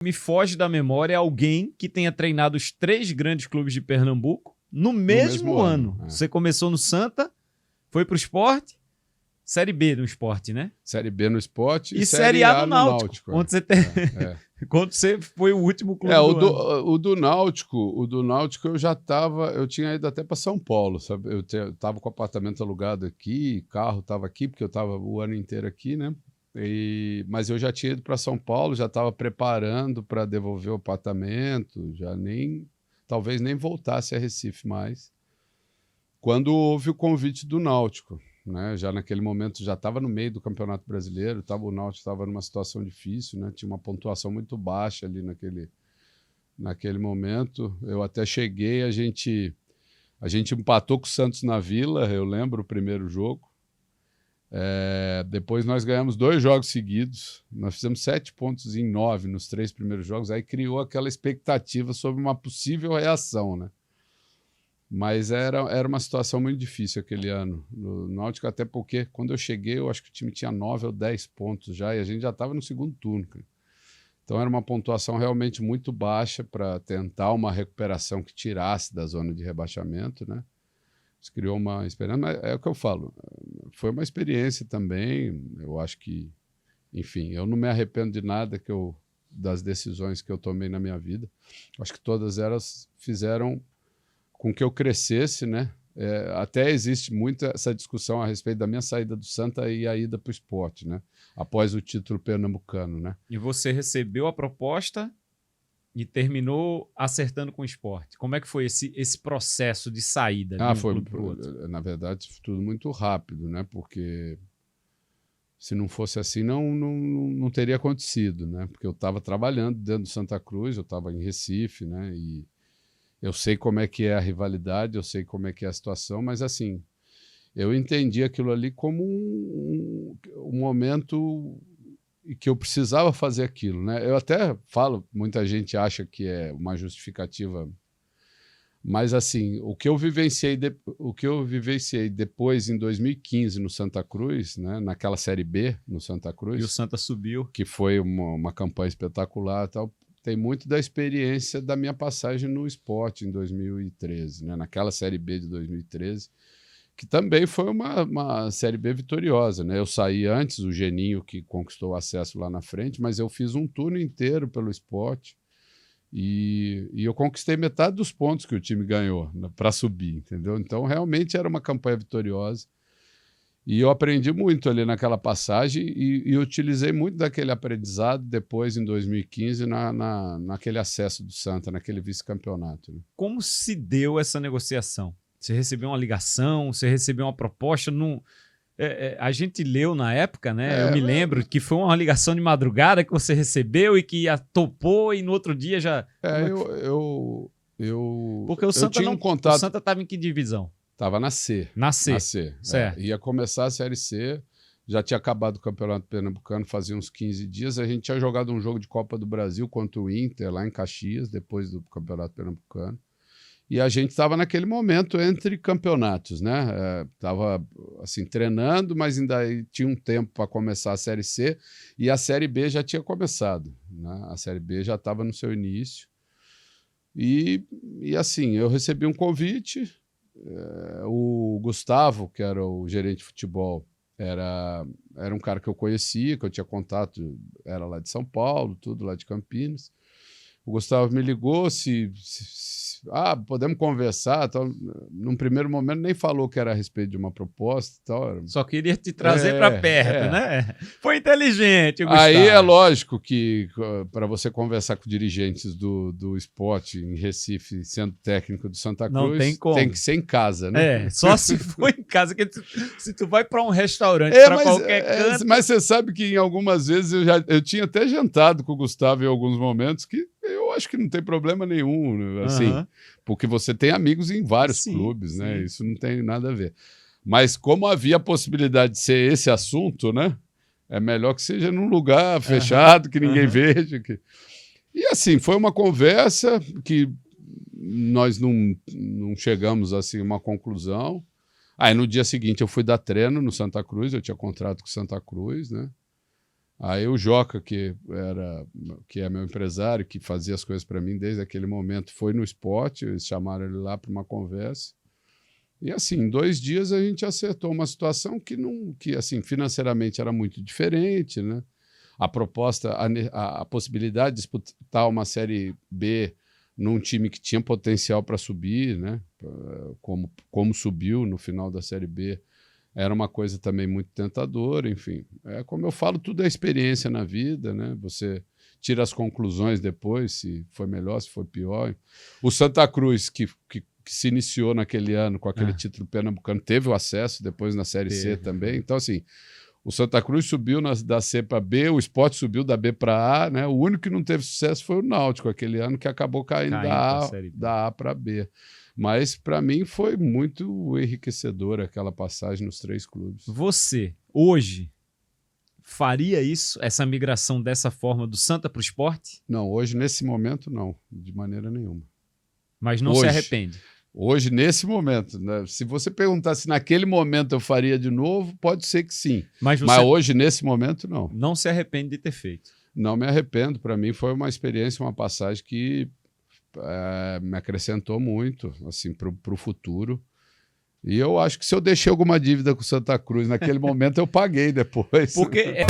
Me foge da memória alguém que tenha treinado os 3 grandes clubes de Pernambuco no mesmo ano. Você começou no Santa, foi pro Sport, Série B no Sport, né? Série B no Sport e Série A no Náutico. Onde você tem... Quando você foi o último clube do ano. O do Náutico eu já estava, eu tinha ido até para São Paulo, sabe? Eu estava com o apartamento alugado aqui, carro estava aqui, porque eu estava o ano inteiro aqui, né? Mas eu já tinha ido para São Paulo, já estava preparando para devolver o apartamento, talvez nem voltasse a Recife mais, quando houve o convite do Náutico, né? Já naquele momento já estava no meio do Campeonato Brasileiro, o Náutico estava numa situação difícil, né? Tinha uma pontuação muito baixa ali naquele momento. Eu até cheguei, a gente empatou com o Santos na Vila, eu lembro o primeiro jogo. Depois nós ganhamos 2 jogos seguidos, nós fizemos 7 pontos em 9 nos 3 primeiros jogos, aí criou aquela expectativa sobre uma possível reação, né? Mas era uma situação muito difícil aquele ano no Náutico, até porque quando eu cheguei eu acho que o time tinha 9 ou 10 pontos já, e a gente já estava no segundo turno, cara. Então era uma pontuação realmente muito baixa para tentar uma recuperação que tirasse da zona de rebaixamento, né? Isso criou uma experiência, mas é o que eu falo, foi uma experiência também. Eu acho que, enfim, eu não me arrependo de nada das decisões que eu tomei na minha vida. Acho que todas elas fizeram com que eu crescesse, né? Até existe muito essa discussão a respeito da minha saída do Santa e a ida para o Sport, né? Após o título pernambucano, né? E você recebeu a proposta e terminou acertando com o Sport. Como é que foi esse processo de saída de um clube pro outro? Na verdade, tudo muito rápido, né? Porque se não fosse assim, não teria acontecido, né? Porque eu estava trabalhando dentro do Santa Cruz, eu estava em Recife, né? E eu sei como é que é a rivalidade, eu sei como é que é a situação, mas assim, eu entendi aquilo ali como um momento e que eu precisava fazer aquilo, né? Eu até falo, muita gente acha que é uma justificativa, mas assim, o que eu vivenciei depois em 2015 no Santa Cruz, né? Naquela Série B no Santa Cruz, e o Santa subiu, que foi uma campanha espetacular, tal, tem muito da experiência da minha passagem no Sport em 2013, né? Naquela Série B de 2013. Que também foi uma Série B vitoriosa, né? Eu saí antes, o Geninho que conquistou o acesso lá na frente, mas eu fiz um turno inteiro pelo Sport e eu conquistei metade dos pontos que o time ganhou, né, para subir, entendeu? Então, realmente era uma campanha vitoriosa e eu aprendi muito ali naquela passagem e utilizei muito daquele aprendizado depois, em 2015, naquele acesso do Santa, naquele vice-campeonato, né? Como se deu essa negociação? Você recebeu uma ligação, você recebeu uma proposta? A gente leu na época, né? Eu me lembro que foi uma ligação de madrugada que você recebeu e que topou e no outro dia já... Porque o Santa tinha um contato... O Santa estava em que divisão? Estava na C. Na C. Certo. Ia começar a Série C, já tinha acabado o Campeonato Pernambucano, fazia uns 15 dias. A gente tinha jogado um jogo de Copa do Brasil contra o Inter, lá em Caxias, depois do Campeonato Pernambucano. E a gente estava naquele momento entre campeonatos, né? Estava assim, treinando, mas ainda tinha um tempo para começar a Série C e a Série B já tinha começado, né? A Série B já estava no seu início. E assim, eu recebi um convite. O Gustavo, que era o gerente de futebol, era um cara que eu conhecia, que eu tinha contato, era lá de São Paulo, tudo lá de Campinas. O Gustavo me ligou podemos conversar, tal. Num primeiro momento nem falou que era a respeito de uma proposta, tal. Só queria te trazer para perto, né? Foi inteligente, Gustavo. Aí é lógico que para você conversar com dirigentes do Sport em Recife, sendo técnico do Santa Cruz, não tem como. Tem que ser em casa, né? Só se for em casa, que se tu vai para um restaurante, para qualquer canto... Mas você sabe que em algumas vezes eu tinha até jantado com o Gustavo em alguns momentos que eu acho que não tem problema nenhum, assim, porque você tem amigos em vários clubes, né? Sim. Isso não tem nada a ver. Mas como havia a possibilidade de ser esse assunto, né? É melhor que seja num lugar fechado, que ninguém veja. E assim, foi uma conversa que nós não chegamos assim, a uma conclusão. Aí no dia seguinte eu fui dar treino no Santa Cruz, eu tinha contrato com o Santa Cruz, né? Aí o Joca, que é meu empresário, que fazia as coisas para mim desde aquele momento, foi no Sport, eles chamaram ele lá para uma conversa. E assim, em 2 dias a gente acertou uma situação que assim, financeiramente era muito diferente, né? A proposta, a possibilidade de disputar uma Série B num time que tinha potencial para subir, né? Como subiu no final da Série B, era uma coisa também muito tentadora, enfim. Como eu falo, tudo é experiência na vida, né? Você tira as conclusões depois, se foi melhor, se foi pior. O Santa Cruz, que se iniciou naquele ano com aquele título pernambucano, teve o acesso depois na Série C também. Então, assim, o Santa Cruz subiu da C para B, o Sport subiu da B para A, né? O único que não teve sucesso foi o Náutico, aquele ano que acabou caindo da A para B. Mas, para mim, foi muito enriquecedora aquela passagem nos 3 clubes. Você, hoje, faria isso, essa migração dessa forma do Santa para o Sport? Não, hoje, nesse momento, não. De maneira nenhuma. Mas não se arrepende? Hoje, nesse momento, né? Se você perguntar se naquele momento eu faria de novo, pode ser que sim. Mas hoje, nesse momento, não. Não se arrepende de ter feito? Não me arrependo. Para mim foi uma experiência, uma passagem que me acrescentou muito assim, para o futuro. E eu acho que se eu deixei alguma dívida com o Santa Cruz naquele momento, eu paguei depois. Porque